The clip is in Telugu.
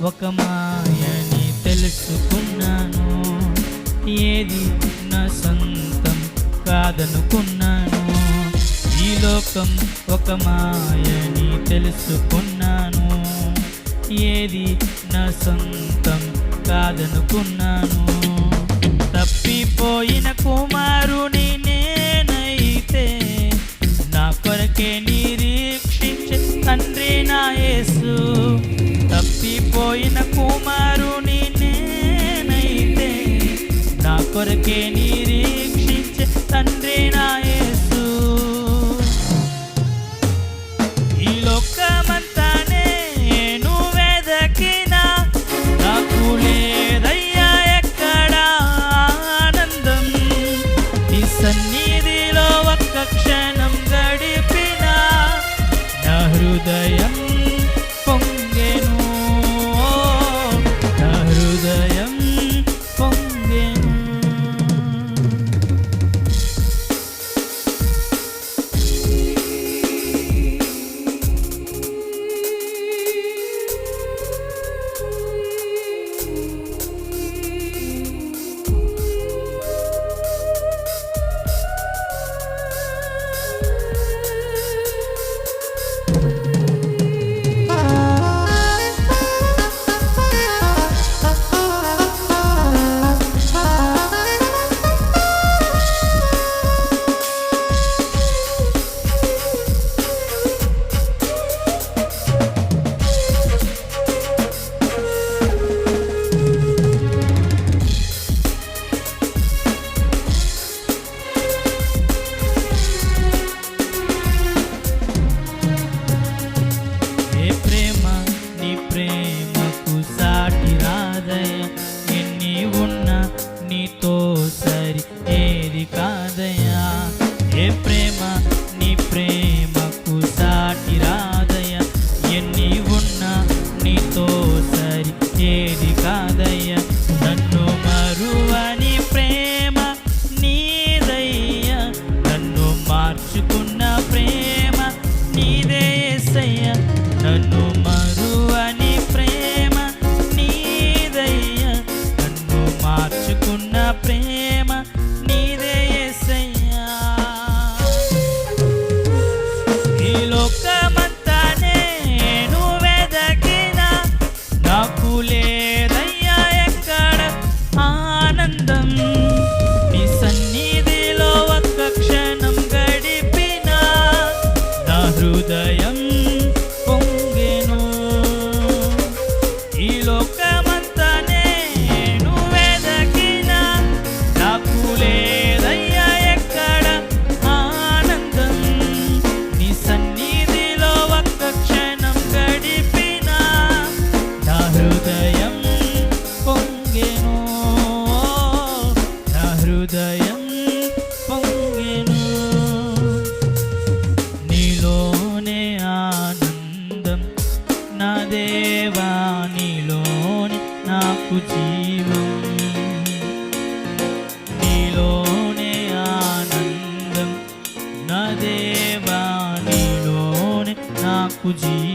ఒక మాయని తెలుసుకున్నాను. ఏది నా సొంతం కాదనుకున్నాను. ఈ లోకం ఒక మాయని తెలుసుకున్నాను. ఏది నా సొంతం కాదనుకున్నాను. తప్పిపోయిన కుమారుని నేనైతే నా కొరకే నిరీక్షించే తండ్రి నా యేసు. తప్పిపోయిన కుమారుని నేనైతే నా కొరకే నిరీక్షించే తండ్రి నా యేసు. ఈ లోకమంతానే నువ్వు వెదకినా నాకు లేదయ్యా ఎక్కడ ఆనందం. నీ సన్నిధిలో ఒక్క క్షణం గడిపినా నా హృదయం పొంగెను. నా హృదయం పొంగెను. ప్రేమకు సాటి రాదయ్య. ఎన్ని ఉన్నా నీతో సరి ఏది కాదయ్యా. ఏ ప్రేమ నీ ప్రేమకు సాటి రాదయ్య. ఎన్ని ఉన్నా నీతో సరి ఏది కాదయ్యా. నన్ను మరువని ప్రేమ నీదయ్యా. నన్ను మార్చుకున్న ప్రేమ నీదే యేసయ్యా. నన్ను మరువని ప్రేమ నీదయ్యా. నన్ను మార్చుకున్న ప్రేమ నీదే యేసయ్యా. ఈ లోకమంతానే నువ్వు వెదకినా నాకు లేదయ్యా ఎక్కడ ఆనందం. నీ సన్నిధిలో ఒక్క క్షణం గడిపినా నా హృదయం పొంగెను. ఈ లోకమంతానే నువ్వు వెదకినా నాకు లేదయ్యా ఎక్కడ ఆనందం. నీ సన్నిధిలో ఒక్క క్షణం గడిపినా నా హృదయం పొంగెను. నా హృదయం పొంగెను. నీలోనే ఆనందం నా దేవా. నీలోనే నాకు జీవం. నీలోనే ఆనందం నా దేవా. నీలోనే నాకు జీవం.